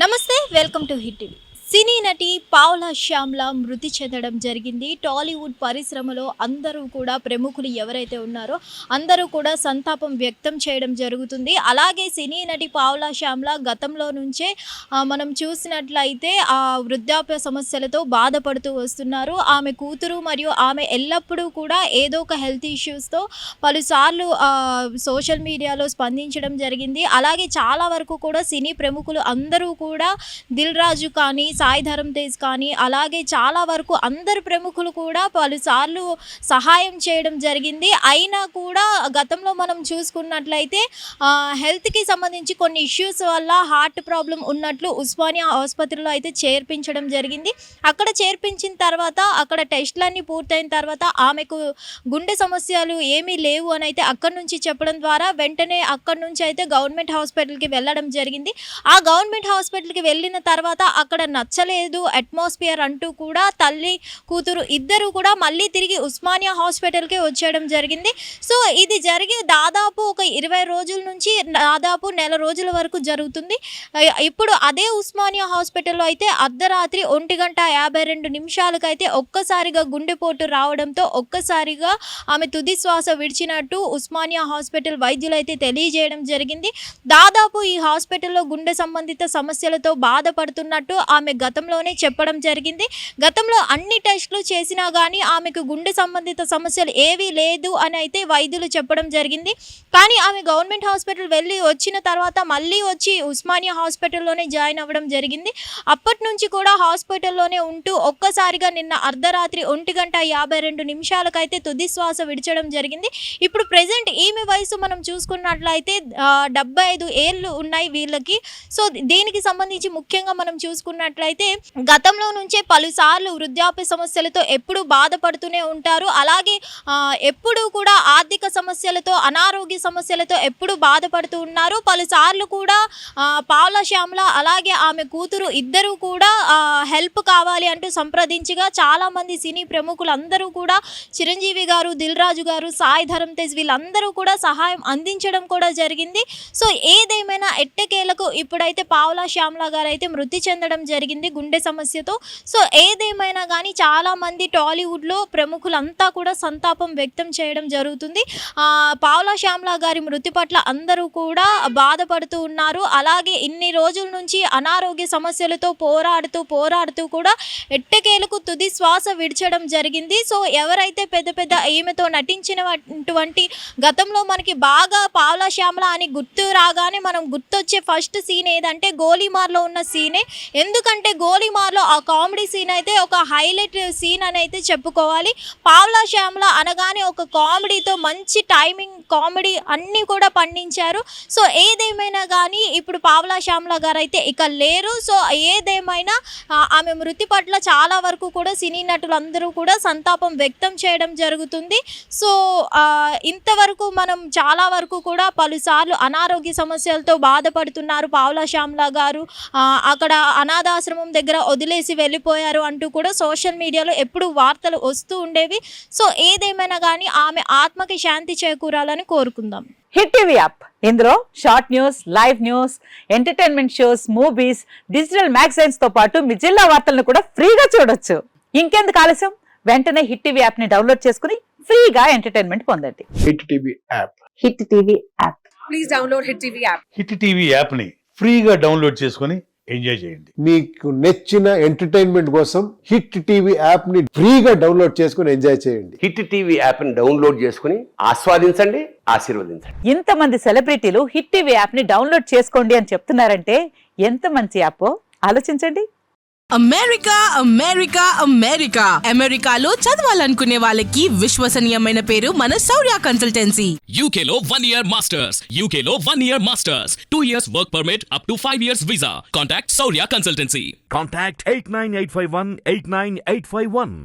నమస్తే welcome to hit TV. సినీ నటి పావులా శ్యామ్లా మృతి చెందడం జరిగింది. టాలీవుడ్ పరిశ్రమలో అందరూ కూడా ప్రముఖులు ఎవరైతే ఉన్నారో అందరూ కూడా సంతాపం వ్యక్తం చేయడం జరుగుతుంది. అలాగే సినీ నటి పావులా శ్యామ్లా గతంలో నుంచే మనం చూసినట్లయితే ఆ వృద్ధాప్య సమస్యలతో బాధపడుతూ వస్తున్నారు. ఆమె కూతురు మరియు ఆమె ఎల్లప్పుడూ కూడా ఏదో ఒక హెల్త్ ఇష్యూస్తో పలుసార్లు సోషల్ మీడియాలో స్పందించడం జరిగింది. అలాగే చాలా వరకు కూడా సినీ ప్రముఖులు అందరూ కూడా దిల్ రాజు కానీ, సాయి ధరమ్ తేజ్ కానీ, అలాగే చాలా వరకు అందరు ప్రముఖులు కూడా పలుసార్లు సహాయం చేయడం జరిగింది. అయినా కూడా గతంలో మనం చూసుకున్నట్లయితే హెల్త్కి సంబంధించి కొన్ని ఇష్యూస్ వల్ల హార్ట్ ప్రాబ్లం ఉన్నట్లు ఉస్మానియా ఆసుపత్రిలో అయితే చేర్పించడం జరిగింది. అక్కడ చేర్పించిన తర్వాత అక్కడ టెస్టులన్నీ పూర్తయిన తర్వాత ఆమెకు గుండె సమస్యలు ఏమీ లేవు అని అయితే అక్కడి నుంచి చెప్పడం ద్వారా వెంటనే అక్కడి నుంచి అయితే గవర్నమెంట్ హాస్పిటల్కి వెళ్ళడం జరిగింది. ఆ గవర్నమెంట్ హాస్పిటల్కి వెళ్ళిన తర్వాత అక్కడ నచ్చలేదు అట్మాస్ఫియర్ అంటూ కూడా తల్లి కూతురు ఇద్దరు కూడా మళ్ళీ తిరిగి ఉస్మానియా హాస్పిటల్కే వచ్చేయడం జరిగింది. సో ఇది జరిగి దాదాపు ఒక 20 రోజుల నుంచి దాదాపు నెల రోజుల వరకు జరుగుతుంది. ఇప్పుడు అదే ఉస్మానియా హాస్పిటల్లో అయితే అర్ధరాత్రి 1:52 అయితే ఒక్కసారిగా గుండెపోటు రావడంతో ఒక్కసారిగా ఆమె తుది శ్వాస విడిచినట్టు ఉస్మానియా హాస్పిటల్ వైద్యులు అయితే తెలియజేయడం జరిగింది. దాదాపు ఈ హాస్పిటల్లో గుండె సంబంధిత సమస్యలతో బాధపడుతున్నట్టు ఆమె గతంలోనే చెప్పడం జరిగింది. గతంలో అన్ని టెస్టులు చేసినా కానీ ఆమెకు గుండె సంబంధిత సమస్యలు ఏవీ లేదు అని అయితే వైద్యులు చెప్పడం జరిగింది. కానీ ఆమె గవర్నమెంట్ హాస్పిటల్ వెళ్ళి వచ్చిన తర్వాత మళ్ళీ వచ్చి ఉస్మానియా హాస్పిటల్లోనే జాయిన్ అవ్వడం జరిగింది. అప్పటి నుంచి కూడా హాస్పిటల్లోనే ఉంటూ ఒక్కసారిగా నిన్న అర్ధరాత్రి 1:52 అయితే తుది శ్వాస విడిచడం జరిగింది. ఇప్పుడు ప్రెజెంట్ ఈమె వయసు మనం చూసుకున్నట్లయితే 75 ఏళ్ళు ఉన్నాయి వీళ్ళకి. సో దీనికి సంబంధించి ముఖ్యంగా మనం చూసుకున్నట్లయితే గతంలో నుంచే పలుసార్లు వృద్ధాప్య సమస్యలతో ఎప్పుడు బాధపడుతూనే ఉంటారు. అలాగే ఎప్పుడూ కూడా ఆర్థిక సమస్యలతో, అనారోగ్య సమస్యలతో ఎప్పుడు బాధపడుతూ ఉన్నారు. పలుసార్లు కూడా పావులా శ్యామ్లా అలాగే ఆమె కూతురు ఇద్దరూ కూడా హెల్ప్ కావాలి అంటూ సంప్రదించగా చాలామంది సినీ ప్రముఖులు అందరూ కూడా చిరంజీవి గారు, దిల్ రాజు గారు, సాయి ధరమ్ తేజ్ వీళ్ళందరూ కూడా సహాయం అందించడం కూడా జరిగింది. సో ఏదేమైనా ఎట్టకేలకు ఇప్పుడైతే పావులా శ్యామ్లా గారు అయితే మృతి చెందడం జరిగింది గుండె సమస్యతో. సో ఏదేమైనా కానీ చాలామంది టాలీవుడ్లో ప్రముఖులంతా కూడా సంతాపం వ్యక్తం చేయడం జరుగుతుంది. పావులా శ్యామ్లా గారి మృతి పట్ల అందరూ కూడా బాధపడుతూ ఉన్నారు. అలాగే ఇన్ని రోజుల నుంచి అనారోగ్య సమస్యలతో పోరాడుతూ కూడా ఎట్టకేలకు తుది శ్వాస విడిచడం జరిగింది. సో ఎవరైతే పెద్ద ఈమెతో నటించినటువంటి గతంలో మనకి బాగా పావులా శ్యామ్లా అని గుర్తు రాగానే మనం గుర్తొచ్చే ఫస్ట్ సీన్ ఏదంటే గోలీమార్లో ఉన్న సీనే. ఎందుకంటే గోలీమార్లో ఆ కామెడీ సీన్ అయితే ఒక హైలైట్ సీన్ అని అయితే చెప్పుకోవాలి. పావులా శ్యామ్లా అనగానే ఒక కామెడీతో మంచి టైమింగ్ కామెడీ అన్నీ కూడా పండించారు. సో ఏదేమైనా కానీ ఇప్పుడు పావులా శ్యామ్లా గారు అయితే ఇక లేరు. సో ఏదేమైనా ఆమె మృతి పట్ల చాలా వరకు కూడా సినీ నటులందరూ కూడా సంతాపం వ్యక్తం చేయడం జరుగుతుంది. సో ఇంతవరకు మనం చాలా వరకు కూడా పలుసార్లు అనారోగ్య సమస్యలతో బాధపడుతున్నారు పావులా శ్యామ్లా గారు, అక్కడ అనాథాశ్రమం దగ్గర వదిలేసి వెళ్ళిపోయారు అంటూ కూడా సోషల్ మీడియాలో ఎప్పుడు వార్తలు వస్తూ ఉండేవి. సో ఏదేమైనా కానీ ఆమె ఆత్మకి శాంతి చేకూరాలని కోరుకుందాం. హిట్ టీవీ యాప్, ఇందులో short news, live news, entertainment shows, movies, digital magazines తో పాటు మీ జిల్లా వార్తలను కూడా ఫ్రీగా చూడొచ్చు. ఇంకెందుకు ఆలస్యం, వెంటనే హిట్ టీవీ యాప్ ని డౌన్లోడ్ చేసుకుని ఫ్రీగా ఎంటర్టైన్మెంట్ పొందండి. Hit TV app. Hit TV app. Please download hit TV app. Hit TV app ని ఫ్రీగా డౌన్లోడ్ చేసుకుని ఎంజాయ్ చేయండి. మీకు నచ్చిన ఎంటర్టైన్మెంట్ కోసం హిట్ టీవీ యాప్ ని ఫ్రీగా డౌన్లోడ్ చేసుకుని ఎంజాయ్ చేయండి. హిట్ టీవీ యాప్ ని డౌన్లోడ్ చేసుకుని ఆస్వాదించండి, ఆశీర్వదించండి. ఇంతమంది సెలబ్రిటీలు హిట్ టీవీ యాప్ ని డౌన్లోడ్ చేసుకోండి అని చెప్తున్నారంటే ఎంత మంచి యాప్ ఆలోచించండి. అమెరికా అమెరికా అమెరికా అమెరికాలో చదవాలనుకునే వాళ్ళకి విశ్వసనీయమైన పేరు మన శౌర్య కన్సల్టెన్సీ. UK లో 1 year masters. UK లో 1 year masters. 2 years work permit up to 5 years visa. Contact Saurya Consultancy. Contact 89851 89851.